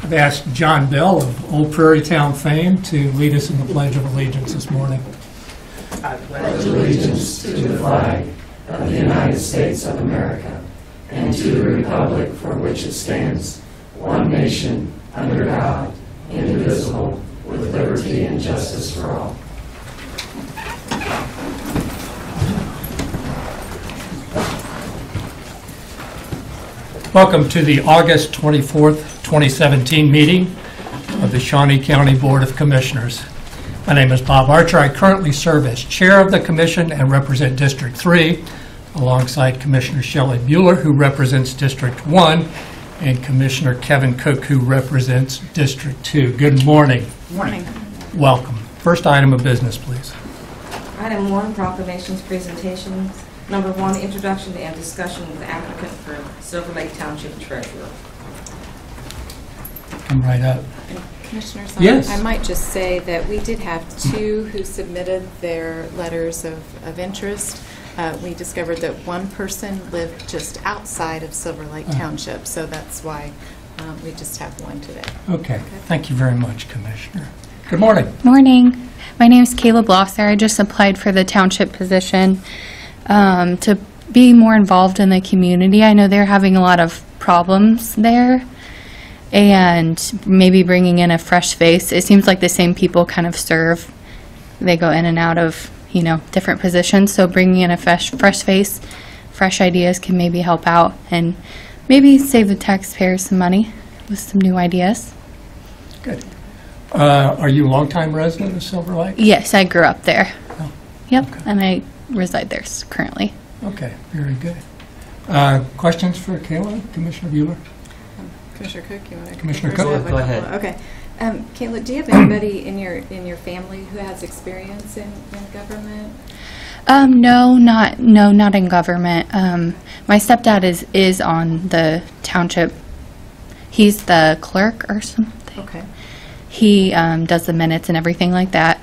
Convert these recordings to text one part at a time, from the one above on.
I've asked John Bell of Old Prairie Town fame to lead us in the Pledge of Allegiance this morning. I pledge allegiance to the flag of the United States of America and to the republic for which it stands, one nation, under God, indivisible, with liberty and justice for all. Welcome to the August 24th, 2017 meeting of the Shawnee County Board of Commissioners. My name is Bob Archer. I currently serve as chair of the commission and represent District 3, alongside Commissioner Shelley Bueller, who represents District 1, and Commissioner Kevin Cook, who represents District 2. Good morning. Good morning. Welcome. First item of business, please. Item 1, proclamations, presentations. Number 1, introduction and discussion with the applicant for Silver Lake Township Treasurer. Come right up. Commissioners, yes. I might just say that we did have 2 who submitted their letters of interest. We discovered that one person lived just outside of Silver Lake Township, so that's why we just have 1 today. Okay. Thank you very much, Commissioner. Good morning. Morning. My name is Kayla Blosser. I just applied for the township position to be more involved in the community. I know they're having a lot of problems there, and maybe bringing in a fresh face. It seems like the same people kind of serve. They go in and out of, you know, different positions, so bringing in a fresh face, fresh ideas can maybe help out and maybe save the taxpayers some money with some new ideas. Good. Are you a longtime resident of Silver Lake? Yes, I grew up there. Oh, yep, okay. and I reside there currently. Okay, very good. Questions for Kayla, Commissioner Bueller? Commissioner Cook, you want to? Commissioner Cook, go ahead. Okay. Kayla, do you have anybody in your family who has experience in government? No, not in government. My stepdad is on the township. He's the clerk or something. Okay. He does the minutes and everything like that.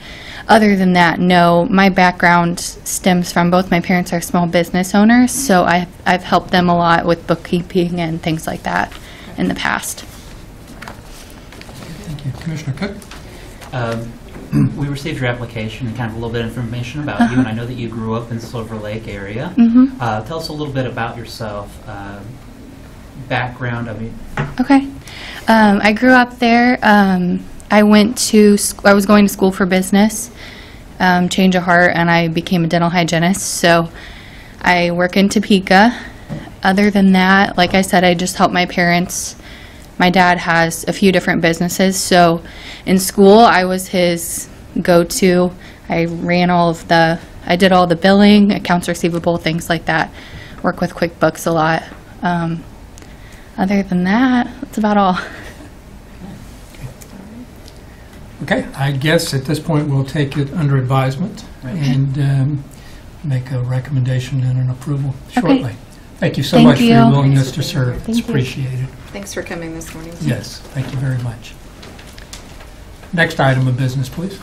Other than that, no. My background stems from both my parents are small business owners, so I've helped them a lot with bookkeeping and things like that in the past. thank you. Commissioner Cook? We received your application and kind of a little bit of information about you, and I know that you grew up in Silver Lake area. Tell us a little bit about yourself, background. Okay. I grew up there. I was going to school for business, change of heart, and I became a dental hygienist. So I work in Topeka. Other than that, like I said, I just help my parents. My dad has a few different businesses. So in school, I was his go-to. I did all the billing, accounts receivable, things like that. Work with QuickBooks a lot. Other than that, that's about all. Okay, I guess at this point we'll take it under advisement and make a recommendation and an approval shortly. Okay. Thank you so much for your willingness to serve. It's appreciated. Thanks for coming this morning. Yes, thank you very much. Next item of business, please.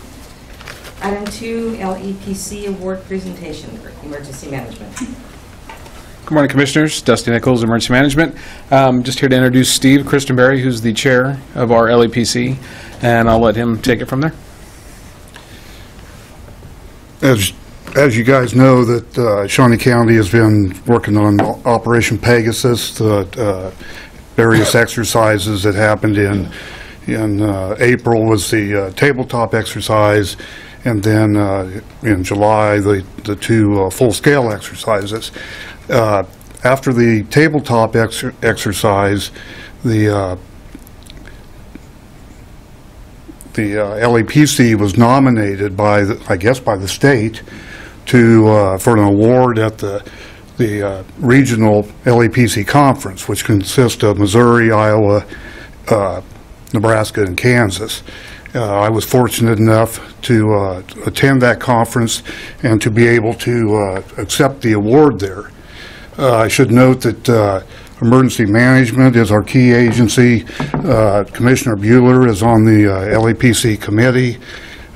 Item 2, LAPC award presentation for emergency management. Good morning, Commissioners. Dusty Nichols, Emergency Management. Just here to introduce Steve Christenberry, who's the chair of our LAPC, and I'll let him take it from there. As you guys know, that Shawnee County has been working on Operation Pegasus, various exercises that happened in April was the tabletop exercise, and then in July the 2 full-scale exercises. After the tabletop exercise, the LAPC was nominated by the state to for an award at the regional LAPC conference, which consists of Missouri, Iowa, Nebraska, and Kansas. I was fortunate enough to attend that conference and to be able to accept the award there. I should note that Emergency Management is our key agency. Commissioner Bueller is on the LAPC committee.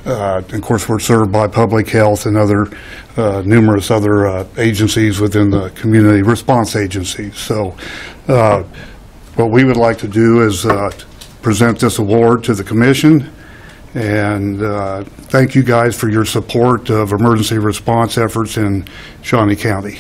Of course, we're served by Public Health and numerous other agencies within the community response agencies. So what we would like to do is present this award to the commission, and thank you guys for your support of emergency response efforts in Shawnee County.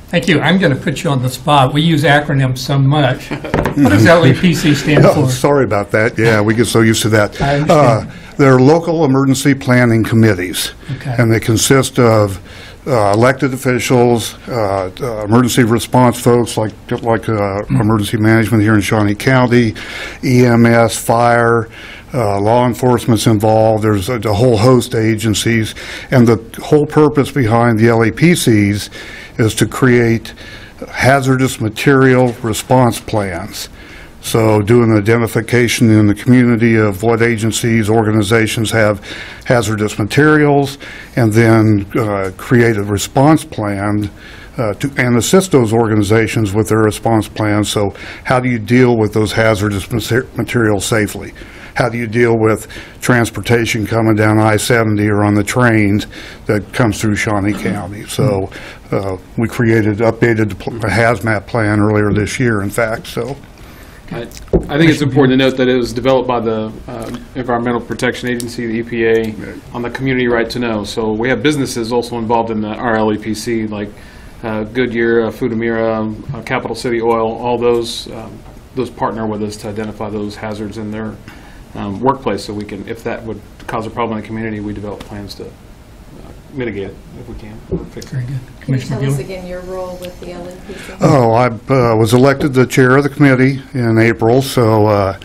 Thank you. I'm going to put you on the spot. We use acronyms so much. What does LAPC stand Oh, for? sorry about that. Yeah, we get so used to that. I understand. They're local emergency planning committees, Okay. and they consist of elected officials, emergency response folks like emergency management here in Shawnee County, EMS, fire, law enforcement's involved. There's a whole host of agencies, and the whole purpose behind the LAPCs is to create hazardous material response plans. So doing the identification in the community of what agencies, organizations have hazardous materials, and then create a response plan and assist those organizations with their response plans. So how do you deal with those hazardous materials safely? How do you deal with transportation coming down I-70 or on the trains that comes through Shawnee County? So we updated the hazmat plan earlier this year, in fact. So. I think it's important to note that it was developed by the Environmental Protection Agency, the EPA, on the community right to know. So we have businesses also involved in our LAPC, like Goodyear, Foodamira, Capital City Oil. All those partner with us to identify those hazards in their workplace, so we can, if that would cause a problem in the community, we develop plans to mitigate it if we can. Very good. Can you Commissioner tell us Bueller? again your role with the LAPC? Oh, I was elected the chair of the committee in April, so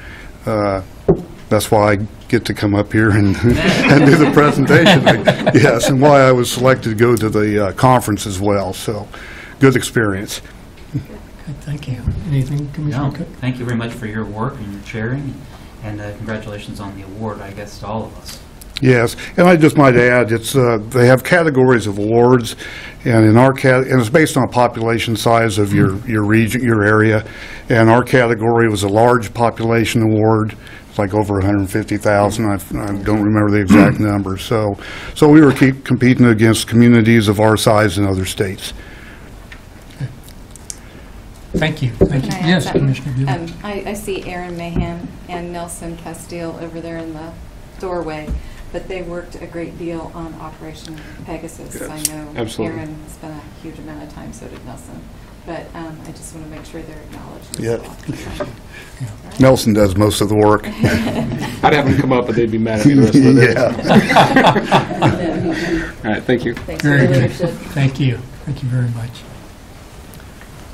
that's why I get to come up here and, and do the presentation. Yes, and why I was selected to go to the conference as well, so good experience. Good, thank you. Anything, Commissioner No, Cook? thank you very much for your work and your chairing, and congratulations on the award, I guess, to all of us. Yes, and I just might add, it's they have categories of awards, and in our and it's based on population size of your region, your area. And our category was a large population award. It's like over 150,000. I don't remember the exact number. So we were competing against communities of our size in other states. Thank you. Thank you. Can I add Yes, something? Commissioner Bueller. I see Aaron Mahan and Nelson Castile over there in the doorway, but they worked a great deal on Operation Pegasus. Yes, I know absolutely. Aaron spent a huge amount of time, so did Nelson. But I just want to make sure they're acknowledged as Yeah. well. Nelson does most of the work. I'd have them come up, but they'd be mad at me the rest of the day. Yeah. All right, thank you. Thanks for Very your good. leadership. Thank you. Thank you very much.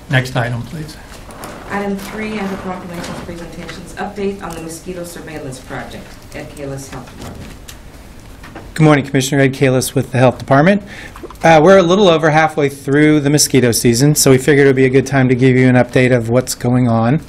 Next item, please. Item 3 under proclamations presentations, update on the mosquito surveillance project. Ed Kalis, Health Department. Good morning, Commissioner Ed Kalis with the Health Department. We're a little over halfway through the mosquito season, so we figured it would be a good time to give you an update of what's going on.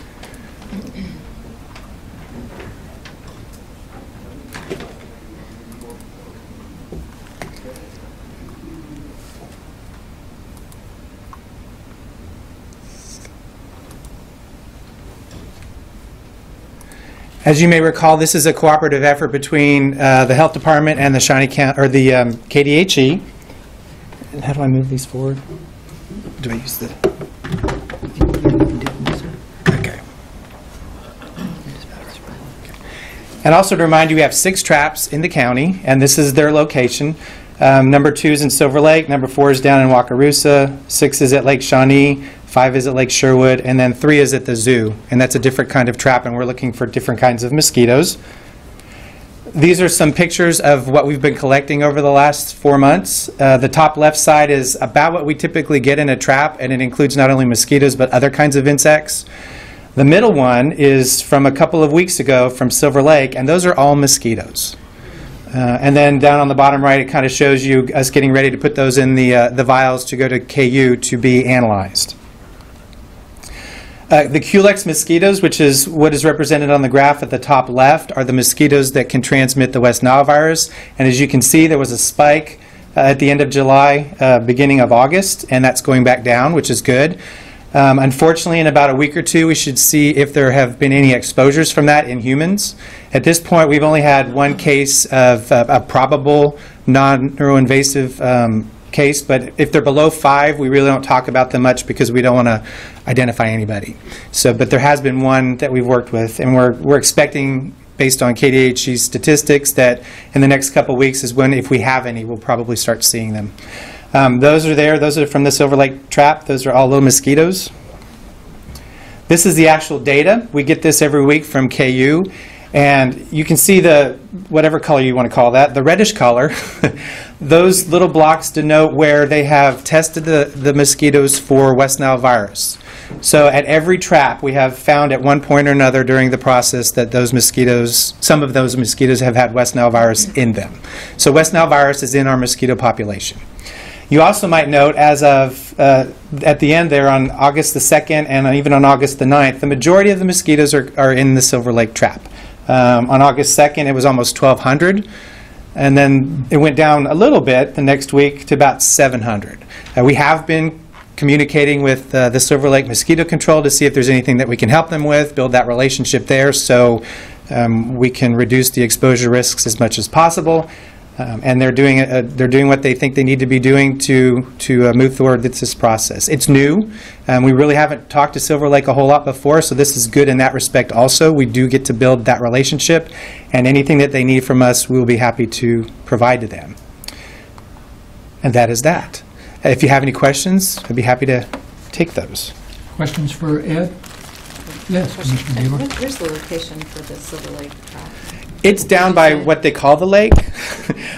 As you may recall, this is a cooperative effort between the Health Department and the Shawnee County, or the KDHE. And how do I move these forward? Do I use the? Okay. And also to remind you, we have 6 traps in the county, and this is their location. Number 2 is in Silver Lake, number 4 is down in Wakarusa, 6 is at Lake Shawnee, 5 is at Lake Sherwood, and then 3 is at the zoo. And that's a different kind of trap, and we're looking for different kinds of mosquitoes. These are some pictures of what we've been collecting over the last 4 months. The top left side is about what we typically get in a trap, and it includes not only mosquitoes but other kinds of insects. The middle one is from a couple of weeks ago from Silver Lake, and those are all mosquitoes. And then down on the bottom right, it kind of shows you us getting ready to put those in the vials to go to KU to be analyzed. The Culex mosquitoes, which is what is represented on the graph at the top left, are the mosquitoes that can transmit the West Nile virus. And as you can see, there was a spike at the end of July, beginning of August, and that's going back down, which is good. Unfortunately, in about a week or 2, we should see if there have been any exposures from that in humans. At this point, we've only had 1 case of a probable non-neuroinvasive case, but if they're below 5, we really don't talk about them much because we don't want to identify anybody. So, but there has been one that we've worked with, and we're expecting, based on KDHE statistics, that in the next couple weeks is when, if we have any, we'll probably start seeing them. Those are there. Those are from the Silver Lake trap. Those are all little mosquitoes. This is the actual data. We get this every week from KU, and you can see the, whatever color you want to call that, the reddish color. Those little blocks denote where they have tested the mosquitoes for West Nile virus. So at every trap, we have found at one point or another during the process that those mosquitoes, some of those mosquitoes have had West Nile virus in them. So West Nile virus is in our mosquito population. You also might note, as of at the end there on August the 2nd and even on August the 9th, the majority of the mosquitoes are in the Silver Lake trap. On August 2nd, it was almost 1,200. And then it went down a little bit the next week to about 700. We have been communicating with the Silver Lake Mosquito Control to see if there's anything that we can help them with, build that relationship there so we can reduce the exposure risks as much as possible. And they're doing what they think they need to be doing to move forward with this process. It's new. We really haven't talked to Silver Lake a whole lot before, so this is good in that respect also. We do get to build that relationship, and anything that they need from us, we'll be happy to provide to them. And that is that. If you have any questions, I'd be happy to take those. Questions for Ed? Yes, Commissioner Bueller. Where's the location for the Silver Lake trap? It's down by what they call the lake.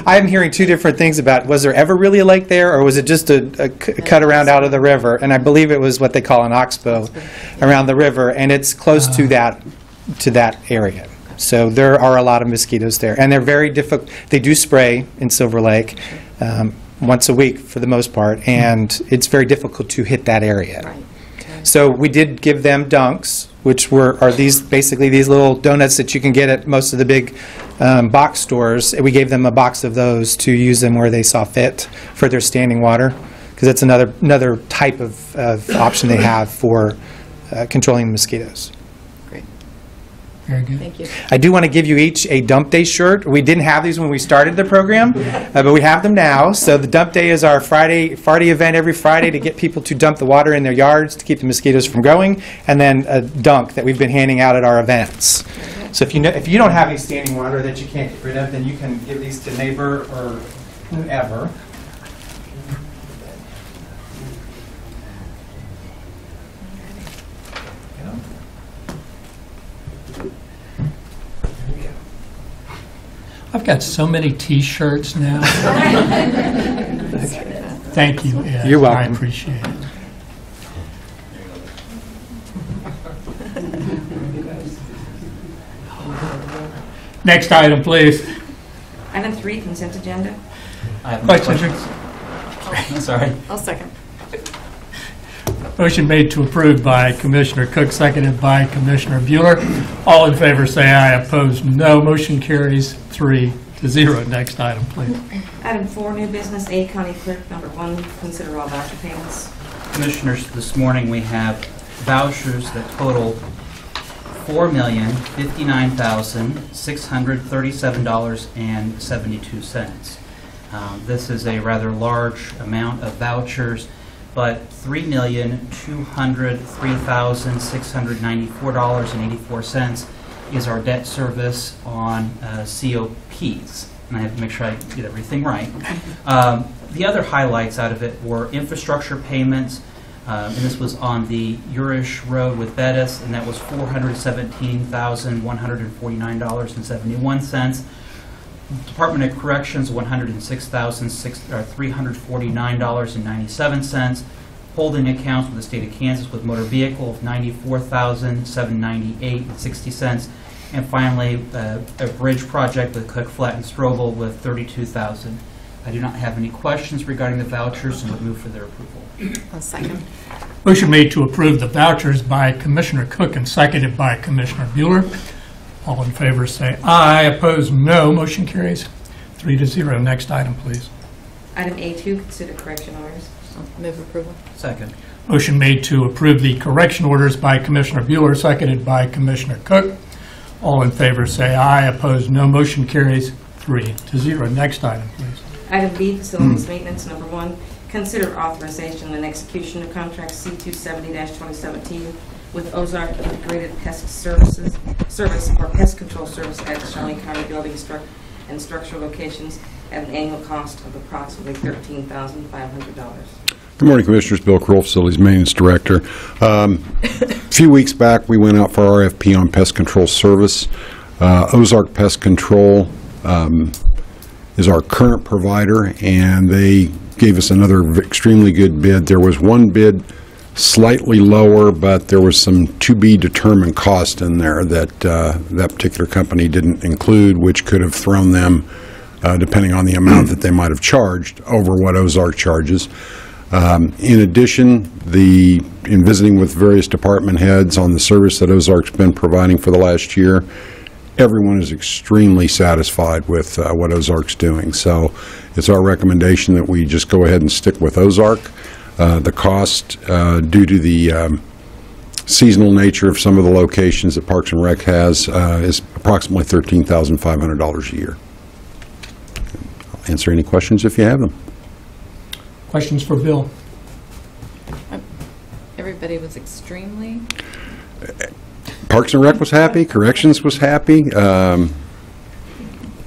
I'm hearing two different things about, was there ever really a lake there, or was it just a cut around out of the river? And I believe it was what they call an oxbow around the river, and it's close to that area. So there are a lot of mosquitoes there, and they're very difficult. They do spray in Silver Lake once a week for the most part, and it's very difficult to hit that area. Right. Okay. So we did give them dunks, which are basically these little donuts that you can get at most of the big box stores. We gave them a box of those to use them where they saw fit for their standing water, because that's another type of option they have for controlling the mosquitoes. Great. Very good. Thank you. I do want to give you each a dump day shirt. We didn't have these when we started the program, but we have them now. So the dump day is our Friday event every Friday to get people to dump the water in their yards to keep the mosquitoes from growing, and then a dunk that we've been handing out at our events. So if you don't have any standing water that you can't get rid of, then you can give these to neighbor or whoever. I've got so many T-shirts now. Thank you, Ed. You're welcome. I appreciate it. Next item, please. Item 3, consent agenda. I have no Questions? I'm sorry. I'll second. Motion made to approve by Commissioner Cook, seconded by Commissioner Bueller. All in favor say aye. Opposed, no. Motion carries 3-0. Next item, please. Item 4, new business, A, County Clerk, number 1, consider all voucher payments. Commissioners, this morning we have vouchers that total $4,059,637.72. This is a rather large amount of vouchers, but $3,203,694.84 is our debt service on COPs. And I have to make sure I get everything right. The other highlights out of it were infrastructure payments, and this was on the Urish Road with Bettis, and that was $417,149.71. Department of Corrections, $106,349.97. Holding accounts with the state of Kansas with motor vehicle of $94,798.60. And finally, a bridge project with Cook, Flat, and Strobel with $32,000. I do not have any questions regarding the vouchers and would move for their approval. I'll second. Motion made to approve the vouchers by Commissioner Cook and seconded by Commissioner Bueller. All in favor say aye. Opposed, no. Motion carries 3-0. Next item, please. Item A2, consider correction orders. I'll move approval. Second. Motion made to approve the correction orders by Commissioner Bueller, seconded by Commissioner Cook. All in favor say aye. Opposed, no. Motion carries 3-0. Next item, please. Item B, facilities maintenance. Number 1, consider authorization and execution of contract C-270-2017 with Ozark Integrated Pest Service or Pest Control Service at Shawnee County building and structural locations at an annual cost of approximately $13,500. Good morning, Commissioners. Bill Kroll, Facilities Maintenance Director. A few weeks back, we went out for RFP on pest control service. Ozark Pest Control is our current provider, and they gave us another extremely good bid. There was one bid slightly lower, but there was some to-be-determined cost in there that that particular company didn't include, which could have thrown them, depending on the amount that they might have charged, over what Ozark charges. In addition, in visiting with various department heads on the service that Ozark's been providing for the last year, everyone is extremely satisfied with what Ozark's doing. So it's our recommendation that we just go ahead and stick with Ozark. The cost, due to the seasonal nature of some of the locations that Parks and Rec has, is approximately $13,500 a year. I'll answer any questions if you have them. Questions for Bill? Everybody was extremely... Parks and Rec was happy. Corrections was happy.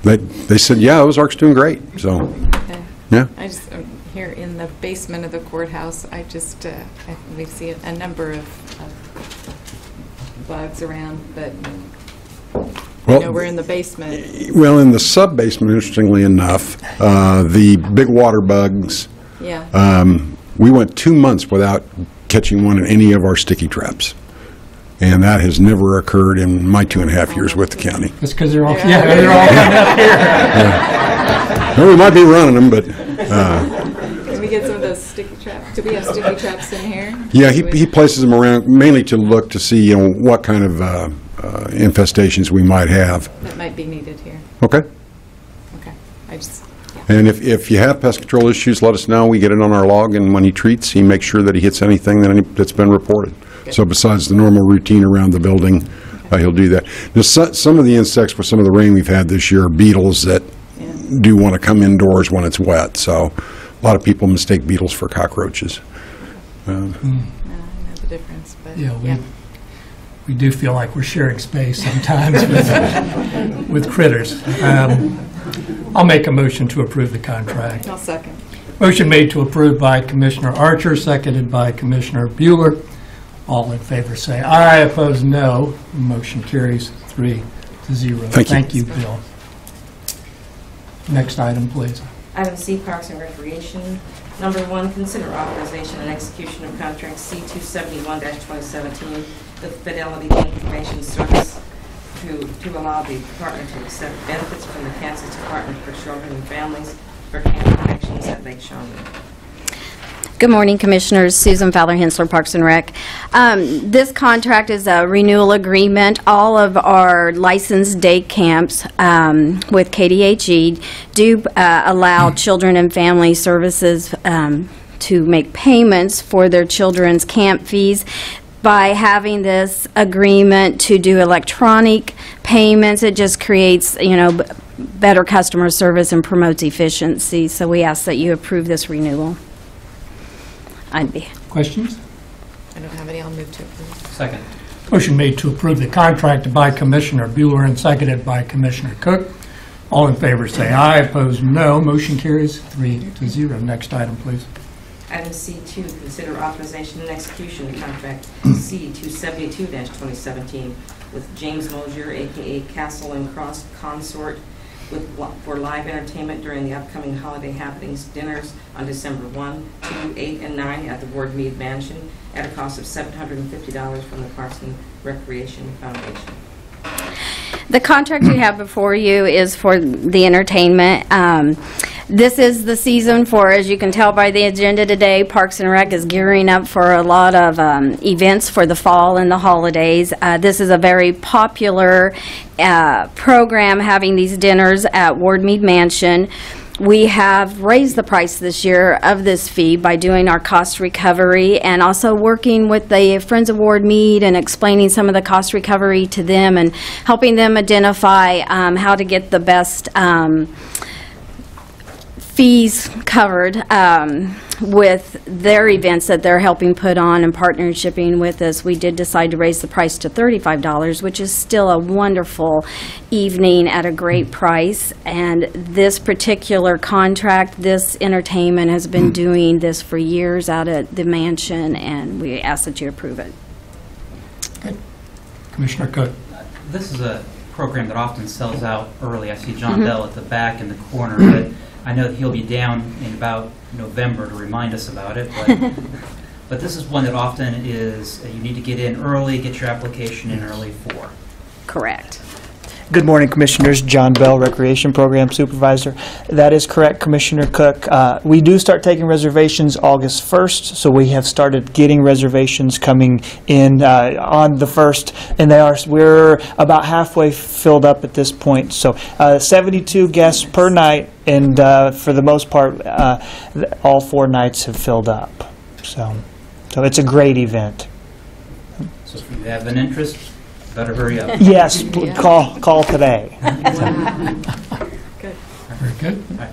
They said, yeah, Ozark's doing great. So, Okay. yeah. I just, here in the basement of the courthouse, I just, we see a number of bugs around, but Well, you know, we're in the basement. Well, in the sub-basement, interestingly enough, the big water bugs, Yeah. we went 2 months without catching one in any of our sticky traps. And that has never occurred in my 2.5 years with the county. That's because they're all, they're all coming up here. Yeah. Well, we might be running them, but... Can we get some of those sticky traps? Do we have sticky traps in here? Yeah, he places them around mainly to look to see, you know, what kind of infestations we might have. That might be needed here. Okay. Okay. I just... And if you have pest control issues, let us know. We get it on our log, and when he treats, he makes sure that he hits anything that's been reported. Good. So besides the normal routine around the building, he'll do that. Now, some of the insects with some of the rain we've had this year are beetles that do want to come indoors when it's wet. So a lot of people mistake beetles for cockroaches. I know the difference, but Yeah, we do feel like we're sharing space sometimes with critters. I'll make a motion to approve the contract. I'll second. Motion made to approve by Commissioner Archer, seconded by Commissioner Bueller. All in favor say aye, opposed no. Motion carries 3-0. Thank you. Thank you, Bill. Next item, please. Item C, Parks and Recreation. Number 1, consider authorization and execution of contract C-271-2017 with Fidelity Information Service to allow the department to accept benefits from the Kansas Department for Children and Families for camp connections at Lake Shawnee. Good morning, Commissioners. Susan Fowler-Hensler, Parks and Rec. This contract is a renewal agreement. All of our licensed day camps with KDHE do allow children and family services to make payments for their children's camp fees. By having this agreement to do electronic payments, it just creates, you know, better customer service and promotes efficiency. So we ask that you approve this renewal. Questions? I don't have any. I'll move to approve. Second. Motion made to approve the contract by Commissioner Bueller and seconded by Commissioner Cook. All in favor say aye, opposed no. Motion carries 3-0. Next item, please. Item C2, consider authorization and execution of contract C-272-2017 with James Mosier, a.k.a. Castle and Cross Consort, for live entertainment during the upcoming holiday happenings dinners on December 1, 2, 8, and 9 at the Ward Mead Mansion at a cost of $750 from the Parks and Recreation Foundation. The contract you have before you is for the entertainment. This is the season for, as you can tell by the agenda today, Parks and Rec is gearing up for a lot of events for the fall and the holidays. This is a very popular program, having these dinners at Ward Mead Mansion. We have raised the price this year of this fee by doing our cost recovery and also working with the Friends of Ward Mead and explaining some of the cost recovery to them and helping them identify how to get the best fees covered with their events that they're helping put on and partnering with us. We did decide to raise the price to $35, which is still a wonderful evening at a great price. And this particular contract, this entertainment has been doing this for years out at the mansion, and we ask that you approve it. Okay. Commissioner Cook. This is a program that often sells out early. I see John Bell at the back in the corner, but I know that he'll be down in about November to remind us about it. But this is one that often is, you need to get in early, get your application in early for. Correct. Good morning, Commissioners. John Bell, Recreation Program Supervisor. That is correct, Commissioner Cook. We do start taking reservations August 1st, so we have started getting reservations coming in on the 1st, and we're about halfway filled up at this point. So 72 guests per night, and for the most part, all 4 nights have filled up. So it's a great event. So if you have an interest, better hurry up. Yes, call today. Good. Very good. All right.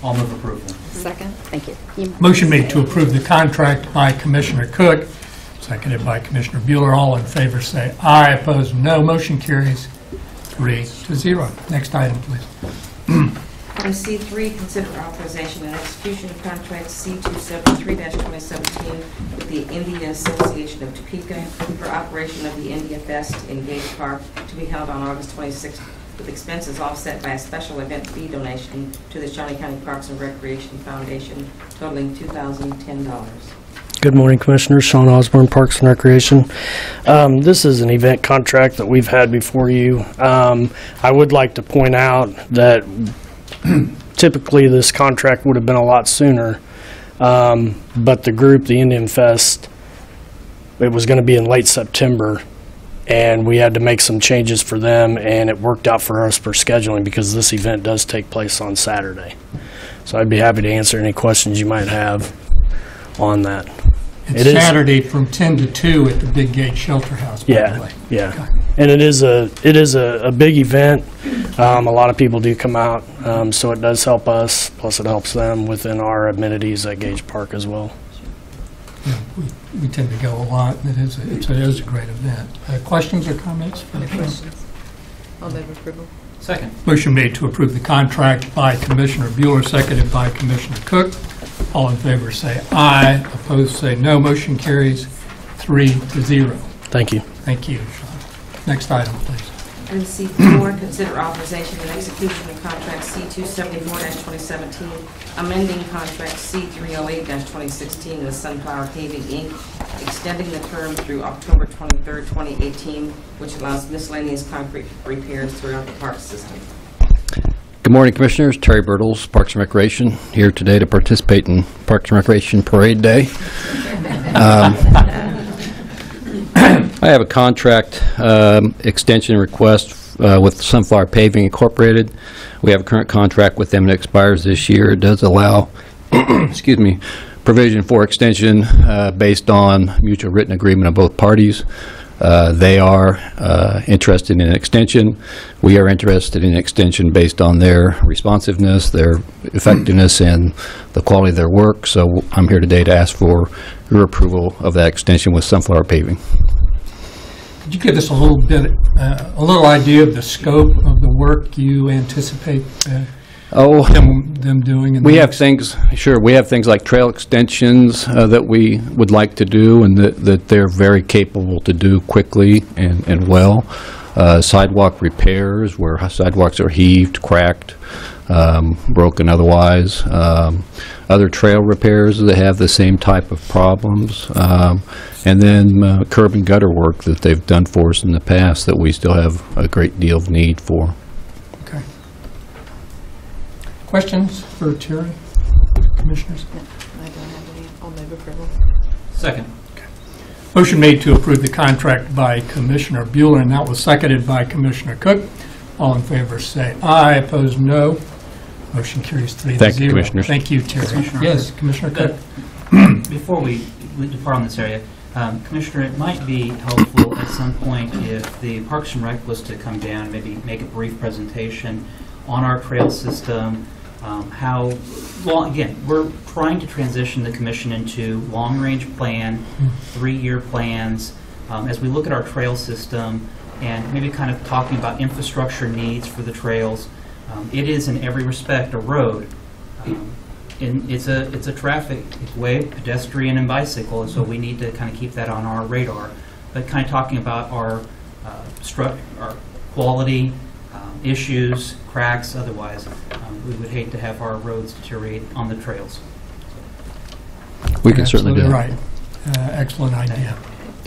I'll move approval. Second. Thank you. Motion made to approve the contract by Commissioner Cook, seconded by Commissioner Bueller. All in favor say aye. Opposed, no. Motion carries 3-0. Next item, please. Item C3, consider authorization and execution of contract C273-2017 with the India Association of Topeka for operation of the India Fest in Gage Park to be held on August 26th, with expenses offset by a special event fee donation to the Shawnee County Parks and Recreation Foundation totaling $2,010. Good morning, Commissioners. Sean Osborne, Parks and Recreation. This is an event contract that we've had before you. I would like to point out that typically this contract would have been a lot sooner, but the group, the Indian Fest, it was going to be in late September, and we had to make some changes for them, and it worked out for us for scheduling because this event does take place on Saturday. So I'd be happy to answer any questions you might have on that. It's Saturday from 10 to 2 at the Big Gate Shelter House, by the way. Yeah. Okay. And it is a big event. A lot of people do come out, so it does help us, plus it helps them within our amenities at Gage Park as well. Yeah, we tend to go a lot. It is a great event. Questions or comments? I'll move approval. Second. Motion made to approve the contract by Commissioner Bueller, seconded by Commissioner Cook. All in favor say aye. Opposed say no. Motion carries 3-0. Thank you. Thank you, Sean. Next item, please. Item C4, consider authorization and execution of contract C274-2017, amending contract C308-2016 with Sunflower Paving, Inc., extending the term through October 23, 2018, which allows miscellaneous concrete repairs throughout the park system. Good morning, Commissioners. Terry Birtles, Parks and Recreation, here today to participate in Parks and Recreation Parade Day. I have a contract extension request with Sunflower Paving Incorporated. We have a current contract with them that expires this year. It does allow, excuse me, provision for extension based on mutual written agreement of both parties. They are interested in an extension. We are interested in an extension based on their responsiveness, their effectiveness, and the quality of their work. So I'm here today to ask for your approval of that extension with Sunflower Paving. Could you give us a little idea of the scope of the work you anticipate them doing? We have things like trail extensions that we would like to do, and that they're very capable to do quickly and well. Sidewalk repairs where sidewalks are heaved, cracked, broken otherwise. Other trail repairs that have the same type of problems. And then curb and gutter work that they've done for us in the past that we still have a great deal of need for. Okay. Questions for Terry, Commissioners? I don't have any. I'll move approval. Second. Okay. Motion made to approve the contract by Commissioner Bueller, and that was seconded by Commissioner Cook. All in favor say aye. Opposed, no. Motion carries 3-0. Thank you, Commissioners. Thank you, Terry. Yes, Commissioner Cook. Before we depart on this area, Commissioner, it might be helpful at some point if the Parks and Rec was to come down, maybe make a brief presentation on our trail system, how long, again, we're trying to transition the commission into long-range plan, 3-year plans, as we look at our trail system and maybe kind of talking about infrastructure needs for the trails. It is in every respect a road. It's a traffic way, pedestrian and bicycle, and so we need to kind of keep that on our radar. But kind of talking about our quality issues, cracks, otherwise, we would hate to have our roads deteriorate on the trails. We can certainly do that. Absolutely right. Excellent idea.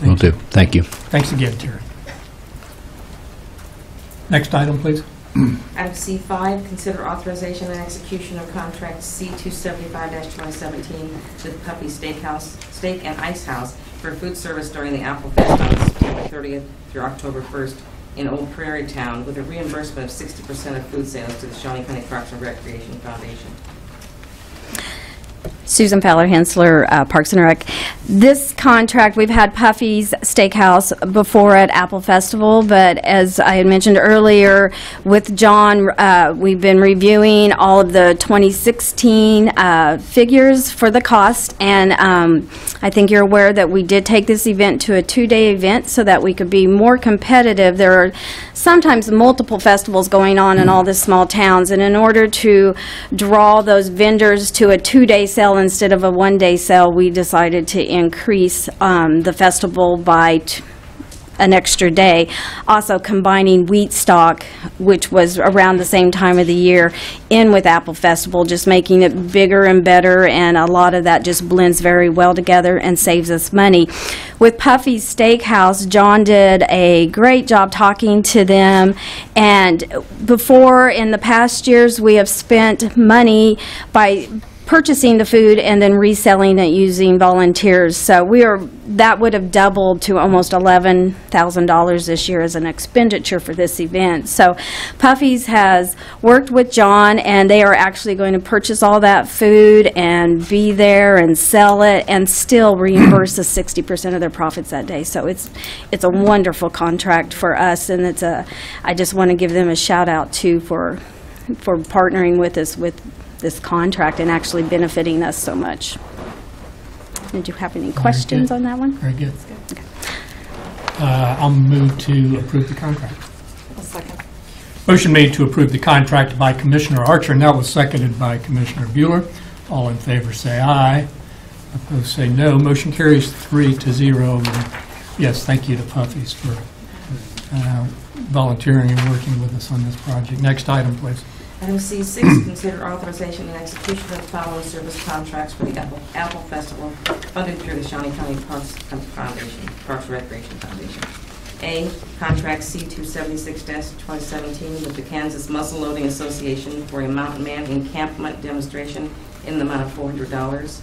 Will do. Thank you. Thanks again, Terry. Next item, please. Item C5, consider authorization and execution of contract C275-2017 with Puppy Steak and Ice House for food service during the Apple Fest on September 30th through October 1st in Old Prairie Town, with a reimbursement of 60% of food sales to the Shawnee County Parks and Recreation Foundation. Susan Fowler-Hensler, Parks and Rec. This contract, we've had Puffy's Steakhouse before at Apple Festival, but as I had mentioned earlier with John, we've been reviewing all of the 2016 figures for the cost, and I think you're aware that we did take this event to a 2-day event so that we could be more competitive. There are sometimes multiple festivals going on in all the small towns, and in order to draw those vendors to a 2-day sale instead of a 1-day sale, we decided to increase the festival by an extra day. Also combining wheat stock, which was around the same time of the year, in with Apple Festival, just making it bigger and better, and a lot of that just blends very well together and saves us money. With Puffy's Steakhouse, John did a great job talking to them, and before, in the past years, we have spent money by purchasing the food and then reselling it using volunteers. So that would have doubled to almost $11,000 this year as an expenditure for this event. So Puffy's has worked with John, and they are actually going to purchase all that food and be there and sell it and still reimburse us 60% of their profits that day. So it's a wonderful contract for us, and I just want to give them a shout out too for partnering with us with this contract and actually benefiting us so much. Did you have any questions on that one? Very good. Okay. I'll move to approve the contract. I'll second. Motion made to approve the contract by Commissioner Archer, and that was seconded by Commissioner Bueller. All in favor say aye. Opposed say no. Motion carries 3-0. And yes, thank you to Puffy's for volunteering and working with us on this project. Next item, please. Item C6, consider authorization and execution of the following service contracts for the Apple Festival funded through the Shawnee County Parks and Recreation Foundation. A, contract C276-2017 with the Kansas Muzzleloading Association for a mountain man encampment demonstration in the amount of $400.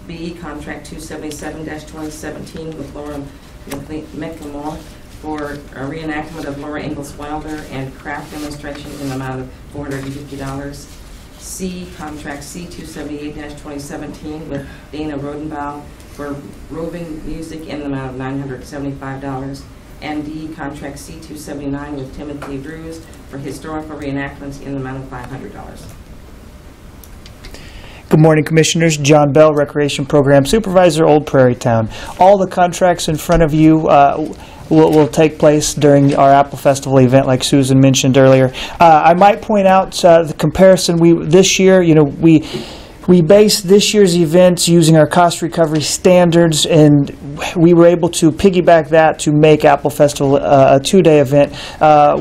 B, contract 277-2017 with Laura McLemore for a reenactment of Laura Ingalls Wilder and craft demonstration in the amount of $450. C, contract C278-2017 with Dana Rodenbaugh for roving music in the amount of $975. And D, contract C279 with Timothy Drews for historical reenactments in the amount of $500. Good morning, Commissioners. John Bell, Recreation Program Supervisor, Old Prairie Town. All the contracts in front of you will take place during our Apple Festival event, like Susan mentioned earlier. I might point out the comparison. This year, we based this year's events using our cost recovery standards, and we were able to piggyback that to make Apple Festival a 2-day event,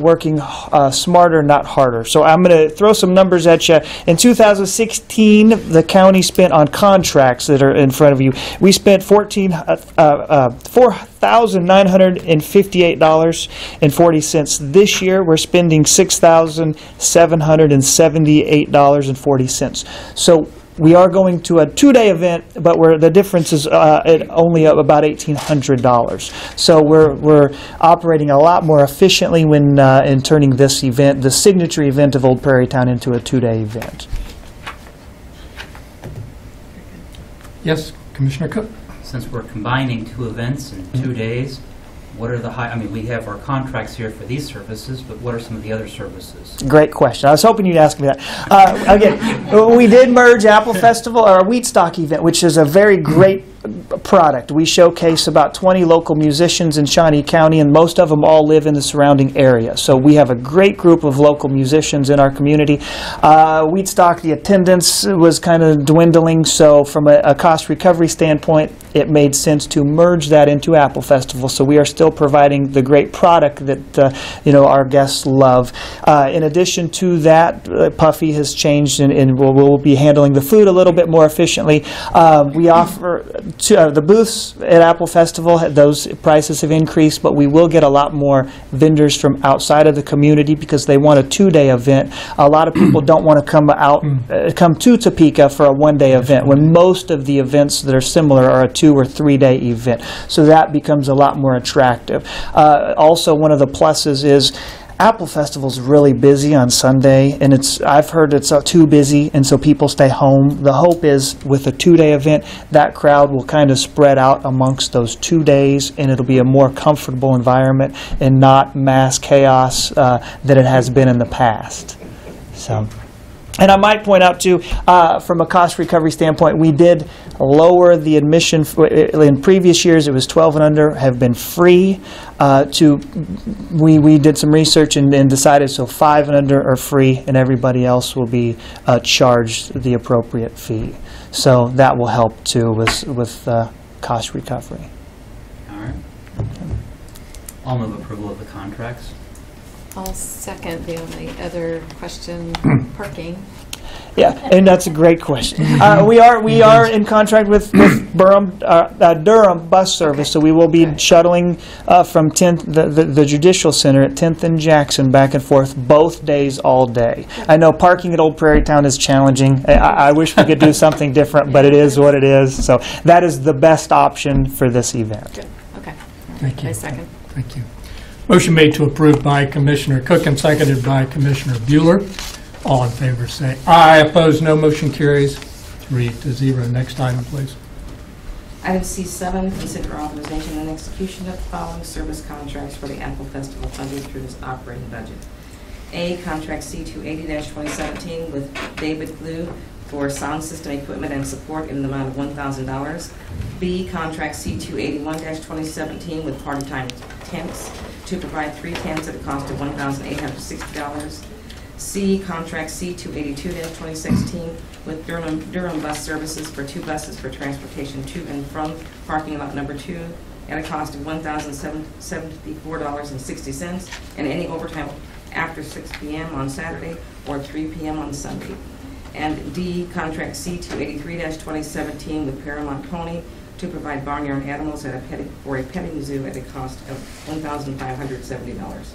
working smarter, not harder. So I'm going to throw some numbers at you. In 2016, the county spent on contracts that are in front of you, we spent $4,958.40. This year, we're spending $6,778.40. So we are going to a 2-day event, but the difference is only about $1,800. So we're operating a lot more efficiently when in turning this event, the signature event of Old Prairie Town, into a 2-day event. Yes, Commissioner Cook. Since we're combining 2 events in 2 days, What are the high, I mean, we have our contracts here for these services, but what are some of the other services? Great question. I was hoping you'd ask me that. Again, we did merge Apple Festival, our Wheat Stock event, which is a very great product. We showcase about 20 local musicians in Shawnee County, and most of them all live in the surrounding area. So we have a great group of local musicians in our community. Wheat Stock, the attendance was kind of dwindling, so from a cost recovery standpoint, it made sense to merge that into Apple Festival. So we are still providing the great product that our guests love. In addition to that, Puffy has changed, and we'll be handling the food a little bit more efficiently. We offer the booths at Apple Festival, those prices have increased, but we will get a lot more vendors from outside of the community because they want a 2-day event. A lot of people don't want to come to Topeka for a 1-day event, when most of the events that are similar are a 2- or 3-day event. So that becomes a lot more attractive. Also, one of the pluses is Apple Festival's really busy on Sunday, and I've heard it's too busy, and so people stay home. The hope is with a 2-day event, that crowd will kind of spread out amongst those 2 days, and it'll be a more comfortable environment and not mass chaos that it has been in the past. So. And I might point out, too, from a cost recovery standpoint, we did lower the admission. In previous years, it was 12 and under, have been free. We did some research and decided so 5 and under are free, and everybody else will be charged the appropriate fee. So that will help, too, with cost recovery. All right. I'll move approval of the contracts. I'll second. The only other question, parking. Yeah, and that's a great question. We are in contract with Durham Bus Service, so we will be shuttling from 10th, the Judicial Center at 10th and Jackson back and forth both days, all day. I know parking at Old Prairie Town is challenging. I wish we could do something different, but it is what it is. So that is the best option for this event. Good. Okay. Thank you. I second. Thank you. Motion made to approve by Commissioner Cook and seconded by Commissioner Bueller. All in favor say aye. Opposed, no. Motion carries 3-0. Next item, please. Item C7, consider authorization and execution of the following service contracts for the Apple Festival funded through this operating budget. A, contract C280-2017 with David Glue for sound system equipment and support in the amount of $1,000. B, contract C281-2017 with Party Time Tents to provide 3 tents at a cost of $1,860. C, contract C282-2016 with Durham Bus Services for 2 buses for transportation to and from parking lot number 2 at a cost of $1,074.60, and any overtime after 6 p.m. on Saturday or 3 p.m. on Sunday. And D, contract C283-2017 with Paramount Pony to provide barnyard animals for a petting zoo at a cost of $1,570.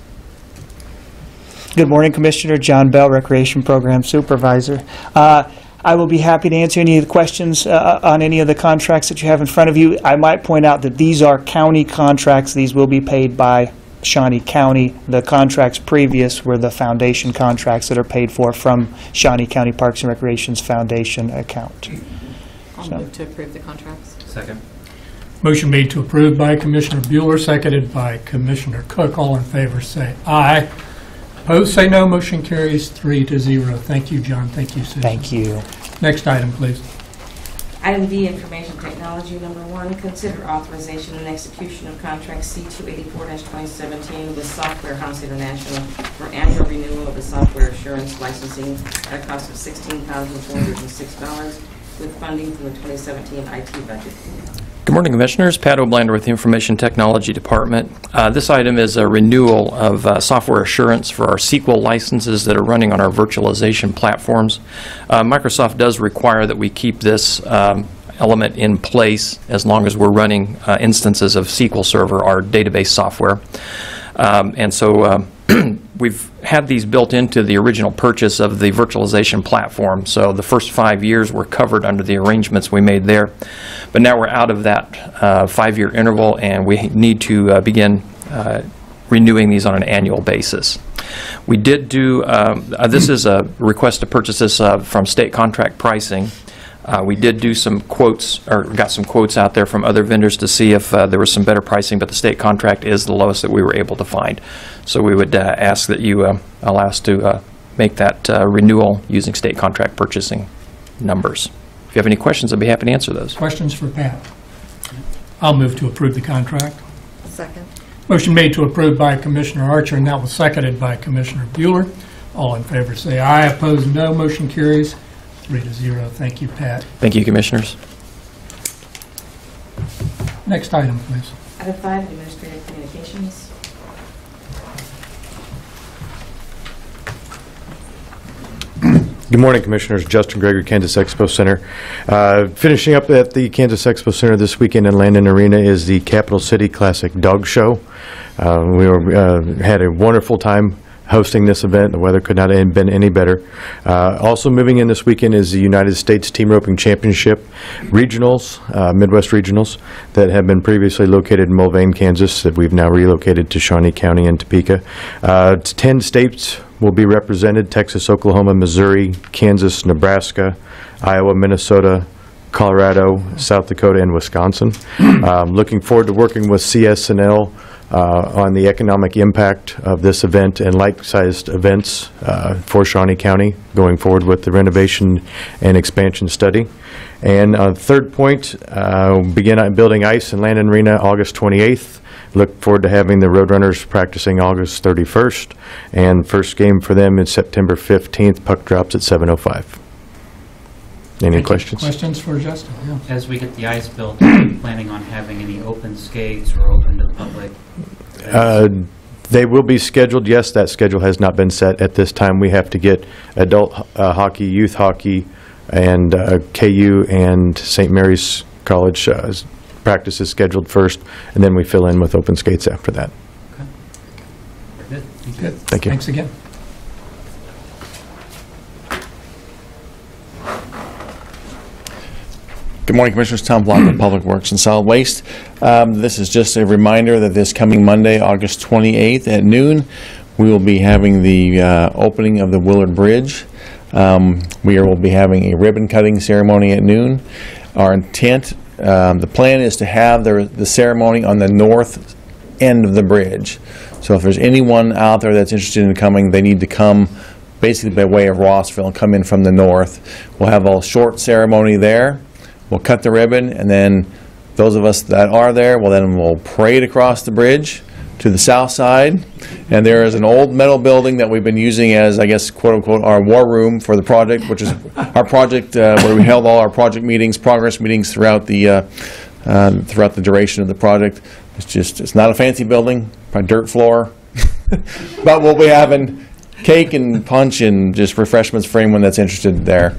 Good morning, Commissioner. John Bell, Recreation Program Supervisor. I will be happy to answer any of the questions on any of the contracts that you have in front of you. I might point out that these are county contracts. These will be paid by Shawnee County. The contracts previous were the foundation contracts that are paid for from Shawnee County Parks and Recreation's foundation account. I'll move to approve the contracts. Second. Motion made to approve by Commissioner Bueller, seconded by Commissioner Cook. All in favor say aye. Opposed say no. Motion carries 3-0. Thank you, John. Thank you, Susan. Thank you. Next item, please. Item D, information technology. Number 1, consider authorization and execution of contract C284-2017 with Software House International for annual renewal of the software assurance licensing at a cost of $16,406 with funding from the 2017 IT budget. Good morning, Commissioners. Pat O'Blander with the Information Technology Department. This item is a renewal of software assurance for our SQL licenses that are running on our virtualization platforms. Microsoft does require that we keep this element in place as long as we're running instances of SQL Server, our database software. And so we've had these built into the original purchase of the virtualization platform, so the first 5 years were covered under the arrangements we made there. But now we're out of that 5-year interval, and we need to begin renewing these on an annual basis. We did do, this is a request to purchase this from state contract pricing. We did do some quotes, or got some quotes out there from other vendors to see if there was some better pricing, but the state contract is the lowest that we were able to find. So we would ask that you allow us to make that renewal using state contract purchasing numbers. If you have any questions, I'd be happy to answer those. Questions for Pat? I'll move to approve the contract. Second. Motion made to approve by Commissioner Archer, and that was seconded by Commissioner Bueller. All in favor say aye. Opposed, no. Motion carries 3-0. Thank you, Pat. Thank you, Commissioners. Next item, please. Item 5, Administrative Communications. Good morning, Commissioners. Justin Gregory, Kansas Expo Center. Finishing up at the Kansas Expo Center this weekend in Landon Arena is the Capital City Classic Dog Show. We had a wonderful time hosting this event. The weather could not have been any better. Also moving in this weekend is the United States Team Roping Championship Regionals, Midwest Regionals, that have been previously located in Mulvane, Kansas, that we've now relocated to Shawnee County and Topeka. 10 states will be represented: Texas, Oklahoma, Missouri, Kansas, Nebraska, Iowa, Minnesota, Colorado, South Dakota, and Wisconsin. Looking forward to working with CS&L on the economic impact of this event and like-sized events for Shawnee County going forward with the renovation and expansion study. And third point, begin building ice in Landon Arena August 28th. Look forward to having the Roadrunners practicing August 31st, and first game for them is September 15th. Puck drops at 7:05. Any questions? Questions for Justin? Yeah. As we get the ice built, are you planning on having any open skates or open to the public? They will be scheduled. Yes, that schedule has not been set at this time. We have to get adult hockey, youth hockey, and KU and St. Mary's College practices scheduled first, and then we fill in with open skates after that. Okay. Very good. Thank you. Good. Thank you. Thanks again. Good morning, Commissioners. Tom Block of Public Works and Solid Waste. This is just a reminder that this coming Monday, August 28th at noon, we will be having the opening of the Willard Bridge. We will be having a ribbon cutting ceremony at noon. Our intent, the plan is to have the ceremony on the north end of the bridge. So if there's anyone out there that's interested in coming, they need to come basically by way of Rossville and come in from the north. We'll have a short ceremony there. We'll cut the ribbon, and then those of us that are there, we'll parade across the bridge to the south side. And there is an old metal building that we've been using as, I guess, quote unquote, our war room for the project, which is our project where we held all our project meetings, progress meetings throughout the duration of the project. It's not a fancy building, probably dirt floor, but we'll be having cake and punch and just refreshments for anyone that's interested there.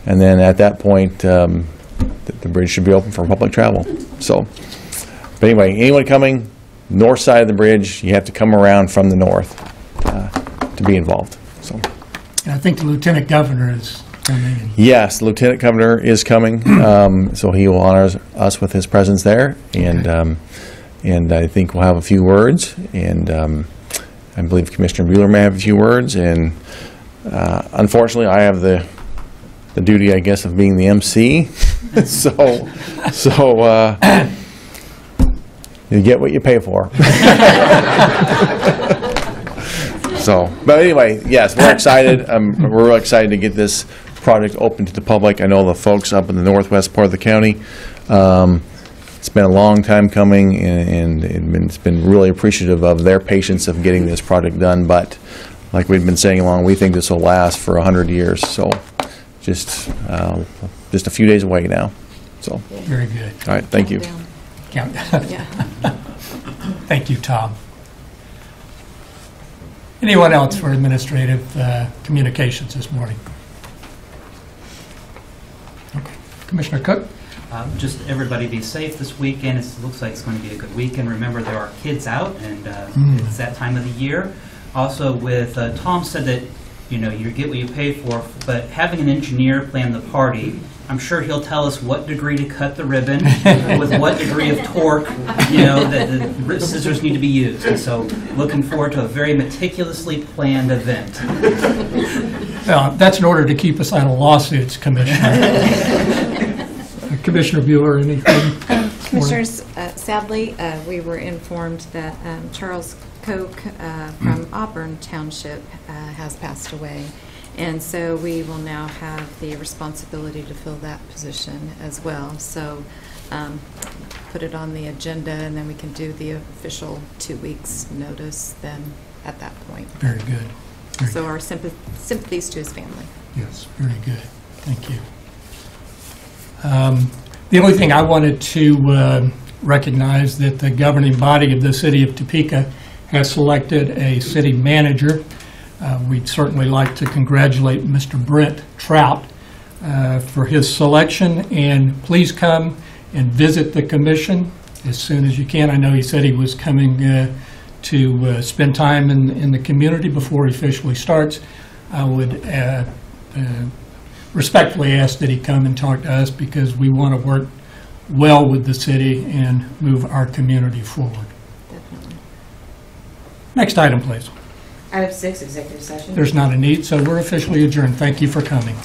And then at that point, the bridge should be open for public travel. So, but anyway, anyone coming north side of the bridge, you have to come around from the north to be involved. So, And I think the Lieutenant Governor is coming. Yes, the Lieutenant Governor is coming, so he will honor us with his presence there, and I think we'll have a few words, and I believe Commissioner Bueller may have a few words, and unfortunately, I have the duty, I guess, of being the MC. so you get what you pay for. So, but anyway, yes, we're excited. We're real excited to get this project open to the public. I know the folks up in the northwest part of the county. It's been a long time coming, and it's been really appreciative of their patience of getting this project done. But like we've been saying along, we think this will last for 100 years. So, just a few days away now. So Very good. All right, thank you. Count. Thank you, Tom. Anyone else for administrative communications this morning? Okay. Commissioner Cook? Just everybody be safe this weekend. It looks like it's going to be a good weekend. Remember, there are kids out, and it's that time of the year. Also, with Tom said that you get what you pay for, but having an engineer plan the party, I'm sure he'll tell us what degree to cut the ribbon, with what degree of torque, that the scissors need to be used. And so, looking forward to a very meticulously planned event. That's in order to keep us out of lawsuits, Commissioner. Commissioner Bueller, anything? Commissioners, sadly, we were informed that Charles Koch from Auburn Township has passed away. And so we will now have the responsibility to fill that position as well. So put it on the agenda, and then we can do the official 2 weeks notice then at that point. Very good. So our sympathies to his family. Yes, very good. Thank you. The only thing I wanted to recognize that the governing body of the city of Topeka has selected a city manager. We'd certainly like to congratulate Mr. Brent Trout for his selection, and please come and visit the commission as soon as you can. I know he said he was coming to spend time in the community before he officially starts. I would respectfully ask that he come and talk to us, because we want to work well with the city and move our community forward. Definitely. Next item, please. Item 6, executive session. There's not a need, so we're officially adjourned. Thank you for coming.